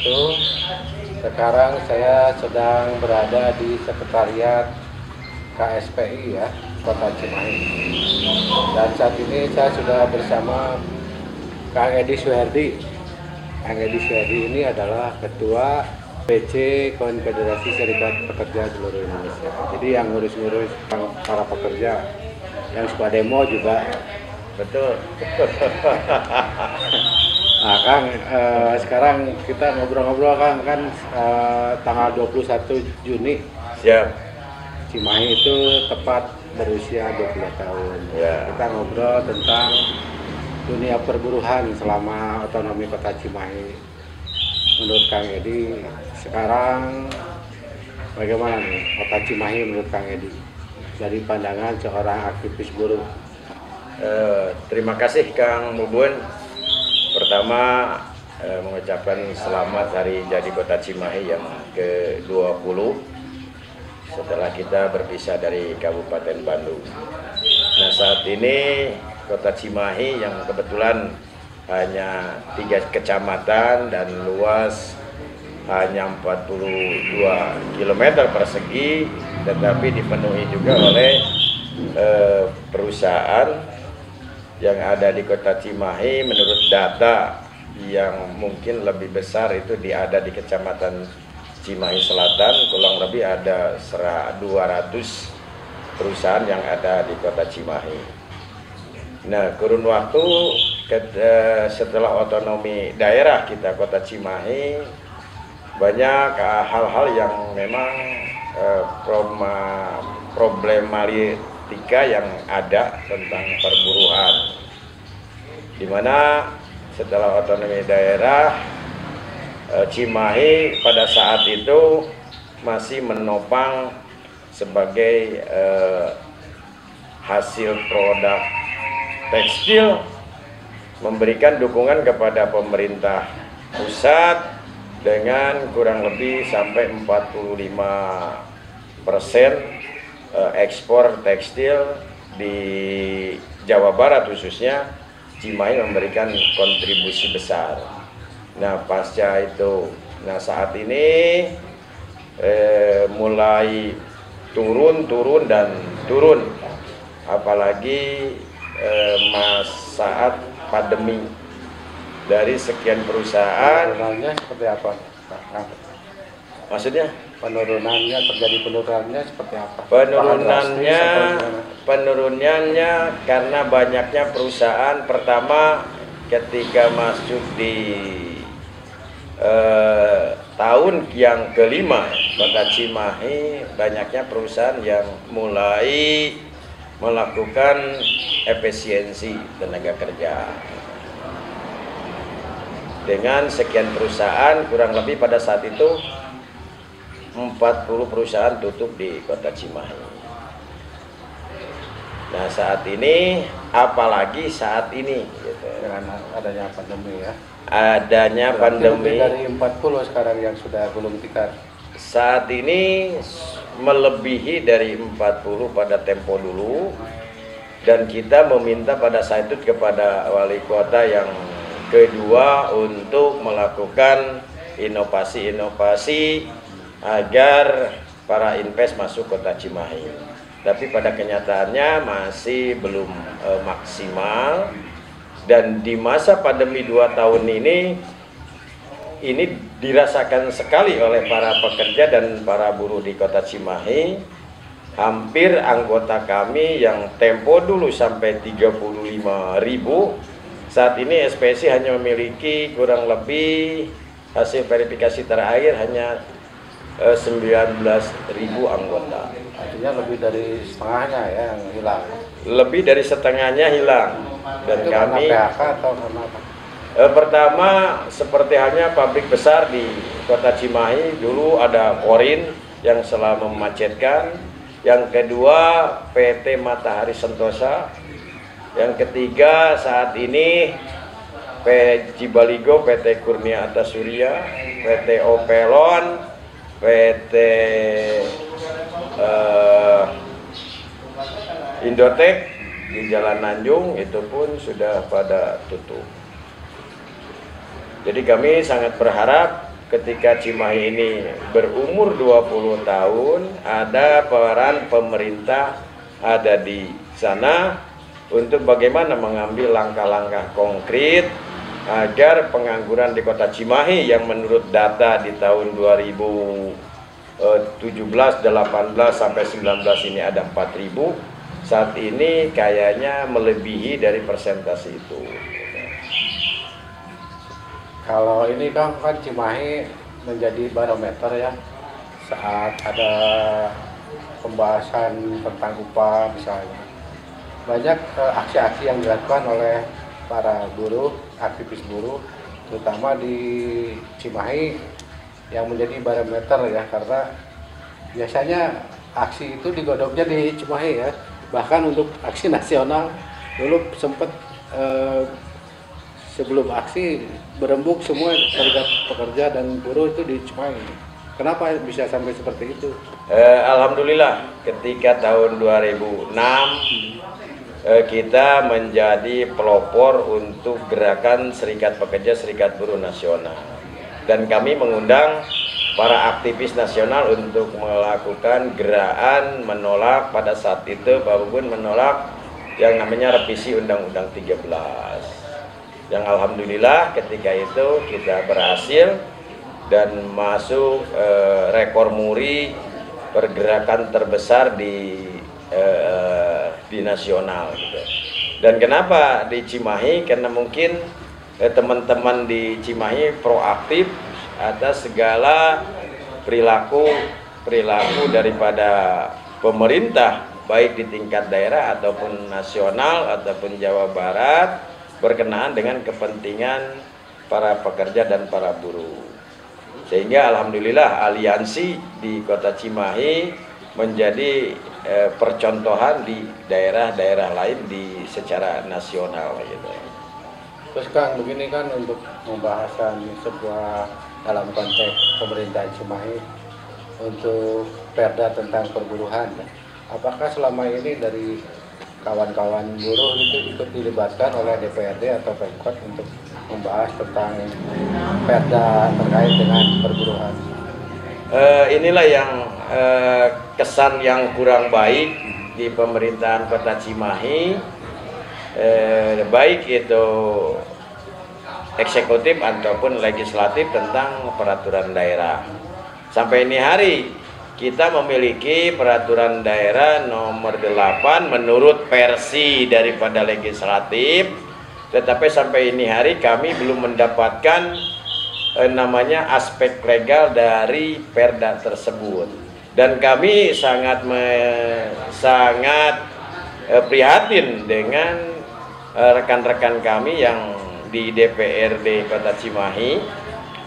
wabarakatuh. Sekarang saya sedang berada di sekretariat KSPI ya, Kota Cimahi. Dan saat ini saya sudah bersama Kang Edi Suherdi. Kang Edi Suherdi ini adalah Ketua PC Konfederasi Serikat Pekerja Seluruh Indonesia. Jadi yang ngurus-ngurus para pekerja, yang suka demo juga. Betul. Nah Kang, sekarang kita ngobrol-ngobrol Kang, kan tanggal 21 Juni. Siap. Cimahi itu tepat berusia 20 tahun. Ya. Kita ngobrol tentang dunia perburuhan selama otonomi Kota Cimahi. Menurut Kang Edi, sekarang bagaimana nih Kota Cimahi menurut Kang Edi? Dari pandangan seorang aktivis buruh. Terima kasih Kang Mubun. Pertama mengucapkan selamat hari jadi Kota Cimahi yang ke-20 setelah kita berpisah dari Kabupaten Bandung. Nah saat ini Kota Cimahi yang kebetulan hanya 3 kecamatan dan luas hanya 42 km persegi, tetapi dipenuhi juga oleh perusahaan yang ada di Kota Cimahi. Menurut data yang mungkin lebih besar itu ada di Kecamatan Cimahi Selatan, kurang lebih ada 200 perusahaan yang ada di Kota Cimahi. Nah, kurun waktu setelah otonomi daerah kita Kota Cimahi, banyak hal-hal yang memang problematika yang ada tentang perburuhan, di mana setelah otonomi daerah Cimahi pada saat itu masih menopang sebagai hasil produk tekstil, memberikan dukungan kepada pemerintah pusat dengan kurang lebih sampai 45% ekspor tekstil. Di Jawa Barat khususnya Cimahi memberikan kontribusi besar. Nah pasca itu, saat ini mulai turun, apalagi saat pandemi. Dari sekian perusahaan, penurunannya seperti apa? Maksudnya? Terjadi penurunannya seperti apa? Penurunannya karena banyaknya perusahaan. Pertama, ketika masuk di tahun yang kelima Kota Cimahi, banyaknya perusahaan yang mulai melakukan efisiensi tenaga kerja. Dengan sekian perusahaan, kurang lebih pada saat itu 40 perusahaan tutup di Kota Cimahi. Nah saat ini, apalagi saat ini gitu. Dengan adanya pandemi ya. Adanya pandemi. Lebih dari 40 sekarang yang sudah gulung tikar. Saat ini melebihi dari 40 pada tempo dulu. Dan kita meminta pada saat itu kepada wali kota yang kedua untuk melakukan inovasi-inovasi agar para invest masuk Kota Cimahi. Tapi pada kenyataannya masih belum maksimal. Dan di masa pandemi 2 tahun ini dirasakan sekali oleh para pekerja dan para buruh di Kota Cimahi. Hampir anggota kami yang tempo dulu sampai 35.000, saat ini SPSI hanya memiliki kurang lebih hasil verifikasi terakhir hanya 19.000 anggota. Artinya lebih dari setengahnya ya yang hilang. Lebih dari setengahnya hilang. Dan itu kami PHK atau karena apa? Pertama, seperti halnya pabrik besar di Kota Cimahi, dulu ada Korin yang selalu memacetkan. Yang kedua, PT Matahari Sentosa. Yang ketiga, saat ini Cibaligo, PT Kurnia Atas Surya, PT Opelon, PT Indotek di Jalan Nanjung itu pun sudah pada tutup. Jadi kami sangat berharap ketika Cimahi ini berumur 20 tahun, ada peran pemerintah ada di sana untuk bagaimana mengambil langkah-langkah konkret agar pengangguran di kota Cimahi yang menurut data di tahun 2017, 18 sampai 19 ini ada 4.000, saat ini kayaknya melebihi dari persentase itu. Kalau ini kan Cimahi menjadi barometer ya, saat ada pembahasan tentang upah misalnya, banyak aksi-aksi yang dilakukan oleh para buruh, aktivis buruh, terutama di Cimahi yang menjadi barometer ya, karena biasanya aksi itu digodoknya di Cimahi ya. Bahkan untuk aksi nasional dulu sempat sebelum aksi berembuk semua serikat pekerja dan buruh itu di Cimahi. Kenapa bisa sampai seperti itu? Alhamdulillah ketika tahun 2006 kita menjadi pelopor untuk gerakan Serikat Pekerja Serikat Buruh Nasional, dan kami mengundang para aktivis nasional untuk melakukan gerakan menolak, pada saat itu Pak Bubun menolak yang namanya revisi Undang-Undang 13. Yang alhamdulillah ketika itu kita berhasil dan masuk rekor muri pergerakan terbesar di nasional gitu. Dan kenapa di Cimahi? Karena mungkin teman-teman di Cimahi proaktif atas segala perilaku daripada pemerintah, baik di tingkat daerah ataupun nasional ataupun Jawa Barat, berkenaan dengan kepentingan para pekerja dan para buruh. Sehingga alhamdulillah aliansi di kota Cimahi menjadi percontohan di daerah-daerah lain secara nasional gitu. Terus Kang, begini kan, untuk pembahasan sebuah dalam konteks pemerintahan Cimahi untuk perda tentang perburuhan, apakah selama ini dari kawan-kawan buruh itu ikut dilibatkan oleh DPRD atau Pemkot untuk membahas tentang perda terkait dengan perburuhan? Inilah yang kesan yang kurang baik di pemerintahan kota Cimahi, baik itu eksekutif ataupun legislatif tentang peraturan daerah. Sampai ini hari kita memiliki peraturan daerah nomor 8 menurut versi daripada legislatif, tetapi sampai ini hari kami belum mendapatkan namanya aspek legal dari perda tersebut. Dan kami sangat prihatin dengan rekan-rekan kami yang di DPRD Kota Cimahi,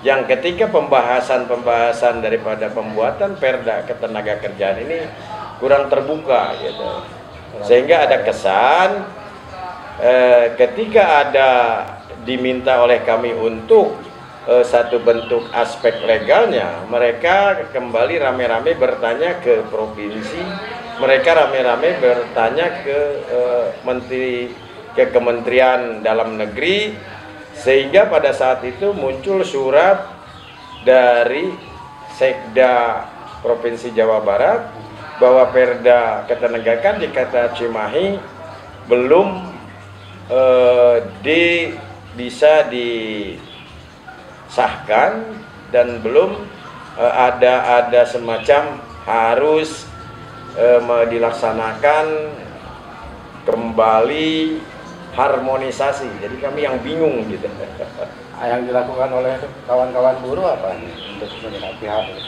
yang ketika pembahasan daripada pembuatan perda ketenaga kerjaan ini kurang terbuka gitu. Sehingga ada kesan ketika ada diminta oleh kami untuk satu bentuk aspek legalnya, mereka kembali rame-rame bertanya ke provinsi, mereka rame-rame bertanya ke Kementerian Dalam Negeri, sehingga pada saat itu muncul surat dari Sekda Provinsi Jawa Barat bahwa perda ketenagaan di kota Cimahi belum bisa disahkan dan belum ada semacam harus dilaksanakan kembali harmonisasi. Jadi kami yang bingung gitu. Yang dilakukan oleh kawan-kawan buruh apa untuk menyikapi hal ini?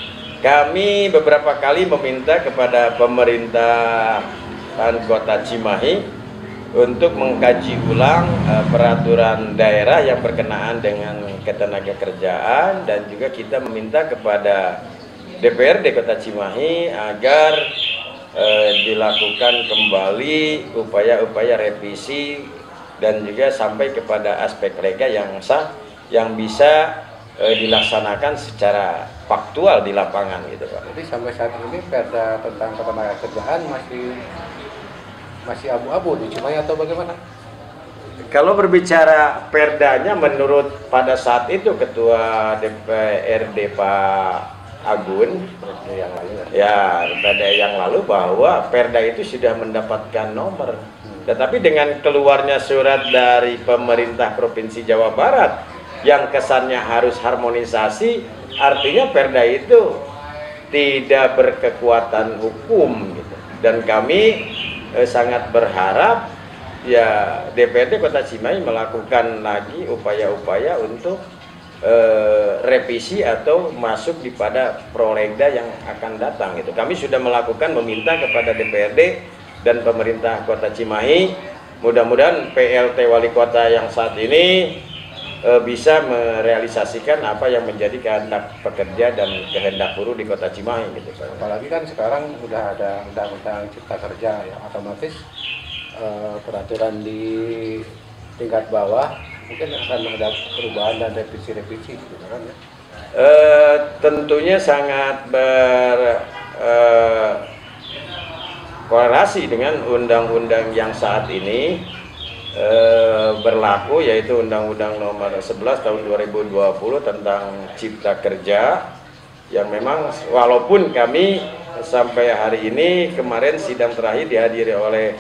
Kami beberapa kali meminta kepada pemerintahan Kota Cimahi untuk mengkaji ulang peraturan daerah yang berkenaan dengan ketenaga kerjaan, dan juga kita meminta kepada DPRD Kota Cimahi agar dilakukan kembali upaya-upaya revisi dan juga sampai kepada aspek legal yang sah yang bisa dilaksanakan secara faktual di lapangan gitu Pak. Jadi sampai saat ini perda tentang ketenaga kerjaan masih abu-abu di Cimahi atau bagaimana? Kalau berbicara perdanya, menurut pada saat itu Ketua DPRD Pak Agun yang lalu ya pada yang lalu bahwa perda itu sudah mendapatkan nomor. Tetapi dengan keluarnya surat dari pemerintah Provinsi Jawa Barat yang kesannya harus harmonisasi, artinya perda itu tidak berkekuatan hukum gitu. Dan kami sangat berharap ya DPRD Kota Cimahi melakukan lagi upaya-upaya untuk revisi atau masuk di pada prolegda yang akan datang gitu. Kami sudah melakukan meminta kepada DPRD dan pemerintah Kota Cimahi, mudah-mudahan PLT Wali Kota yang saat ini bisa merealisasikan apa yang menjadi kehendak pekerja dan kehendak buruh di Kota Cimahi gitu. Apalagi kan sekarang udah ada undang-undang cipta kerja yang otomatis peraturan di tingkat bawah mungkin akan ada perubahan dan revisi-revisi gitu kan ya. Tentunya sangat korelasi dengan undang-undang yang saat ini berlaku, yaitu Undang-Undang Nomor 11 Tahun 2020 tentang Cipta Kerja, yang memang walaupun kami sampai hari ini, kemarin sidang terakhir dihadiri oleh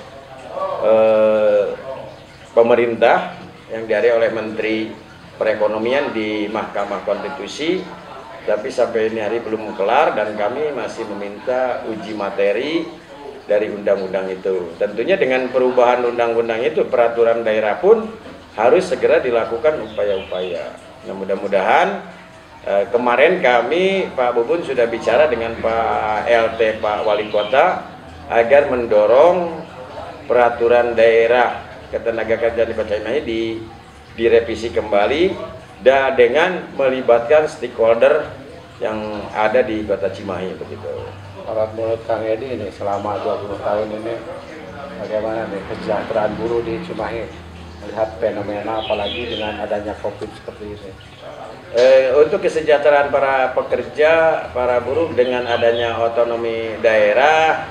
pemerintah yang dihadiri oleh Menteri Perekonomian di Mahkamah Konstitusi, tapi sampai ini hari belum kelar dan kami masih meminta uji materi dari undang-undang itu. Tentunya dengan perubahan undang-undang itu, peraturan daerah pun harus segera dilakukan upaya-upaya. Nah, mudah-mudahan kemarin kami, Pak Bubun sudah bicara dengan Pak LT Pak Wali Kota agar mendorong peraturan daerah ketenagakerjaan di Kota Cimahi direvisi kembali dan dengan melibatkan stakeholder yang ada di Kota Cimahi begitu. Kalau menurut Kang Edi ini selama 20 tahun ini bagaimana nih kesejahteraan buruh di Cimahi melihat fenomena apalagi dengan adanya COVID seperti ini? Untuk kesejahteraan para pekerja, para buruh dengan adanya otonomi daerah,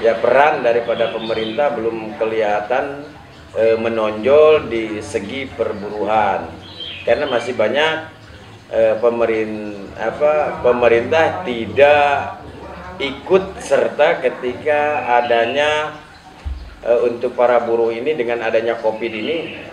ya peran daripada pemerintah belum kelihatan menonjol di segi perburuhan, karena masih banyak pemerintah tidak ikut serta ketika adanya untuk para buruh ini, dengan adanya COVID ini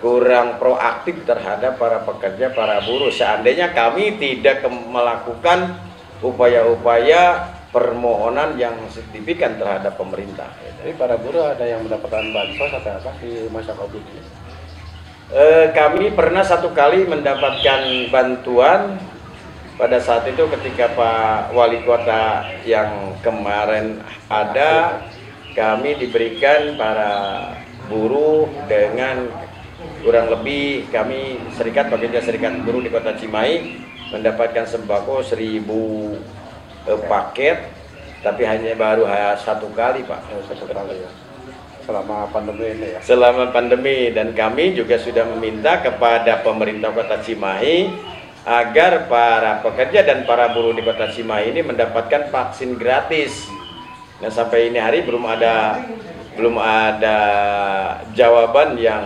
kurang proaktif terhadap para pekerja, para buruh. Seandainya kami tidak melakukan upaya-upaya permohonan yang signifikan terhadap pemerintah. Jadi para buruh ada yang mendapatkan bansos atau apa di masa COVID ini? Kami pernah satu kali mendapatkan bantuan pada saat itu ketika Pak Wali Kota yang kemarin ada, kami diberikan para buruh dengan kurang lebih, kami Serikat Pekerja Serikat Buruh di Kota Cimahi mendapatkan sembako 1000 paket, tapi hanya baru satu kali Pak. Satu kali ya. Selama pandemi ini ya? Selama pandemi, dan kami juga sudah meminta kepada pemerintah Kota Cimahi agar para pekerja dan para buruh di Kota Cimahi ini mendapatkan vaksin gratis. Nah, sampai ini hari belum ada jawaban yang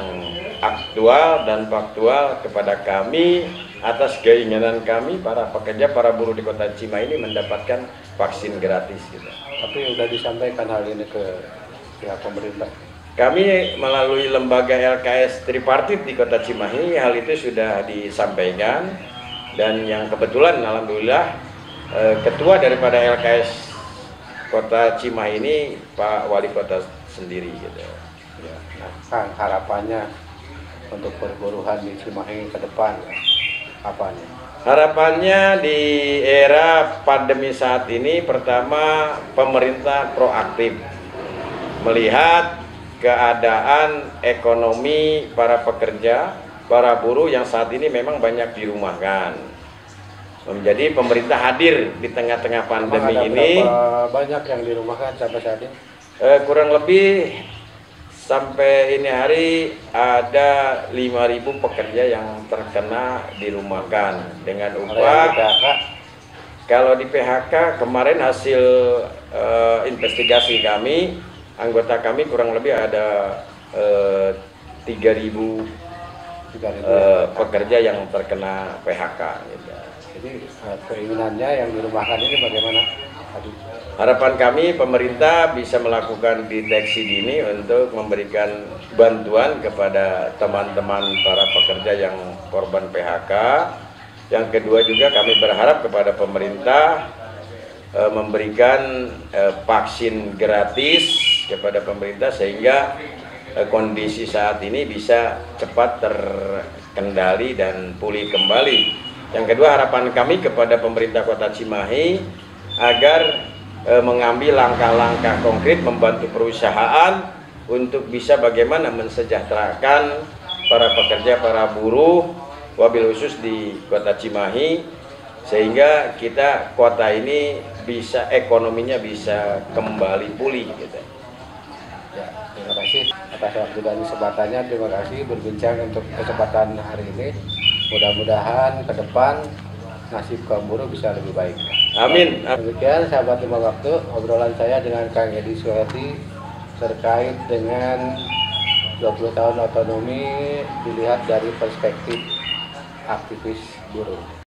aktual dan faktual kepada kami atas keinginan kami para pekerja, para buruh di Kota Cimahi ini mendapatkan vaksin gratis gitu. Tapi sudah disampaikan hal ini ke pihak pemerintah? Kami melalui lembaga LKS Tripartit di Kota Cimahi, hal itu sudah disampaikan, dan yang kebetulan alhamdulillah ketua daripada LKS Kota Cimahi ini Pak Wali Kota sendiri gitu. Ya, nah, Kang, harapannya untuk perburuhan di Cimahi ke depan apanya? Harapannya di era pandemi saat ini, pertama pemerintah proaktif melihat keadaan ekonomi para pekerja, para buruh yang saat ini memang banyak dirumahkan. Menjadi pemerintah hadir di tengah-tengah pandemi ini. Banyak yang dirumahkan sampai saat ini? Kurang lebih sampai ini hari ada 5.000 pekerja yang terkena dirumahkan dengan upah. Kalau di PHK kemarin hasil investigasi kami, anggota kami kurang lebih ada 3.000 pekerja yang terkena PHK. Gitu. Jadi keinginannya yang dirumahkan ini bagaimana? Harapan kami pemerintah bisa melakukan deteksi dini untuk memberikan bantuan kepada teman-teman para pekerja yang korban PHK. Yang kedua juga kami berharap kepada pemerintah memberikan vaksin gratis kepada pemerintah sehingga kondisi saat ini bisa cepat terkendali dan pulih kembali. Yang kedua, harapan kami kepada pemerintah Kota Cimahi agar mengambil langkah-langkah konkret membantu perusahaan untuk bisa bagaimana mensejahterakan para pekerja, para buruh, wabil khusus di Kota Cimahi, sehingga kota ini bisa ekonominya bisa kembali pulih gitu. Ya, terima kasih atas waktu dan kesempatannya. Terima kasih berbincang untuk kesempatan hari ini. Mudah-mudahan ke depan nasib kaum buruh bisa lebih baik. Amin. Demikian sahabat Lima Waktu, obrolan saya dengan Kang Edi Suherdi terkait dengan 20 tahun otonomi dilihat dari perspektif aktivis buruh.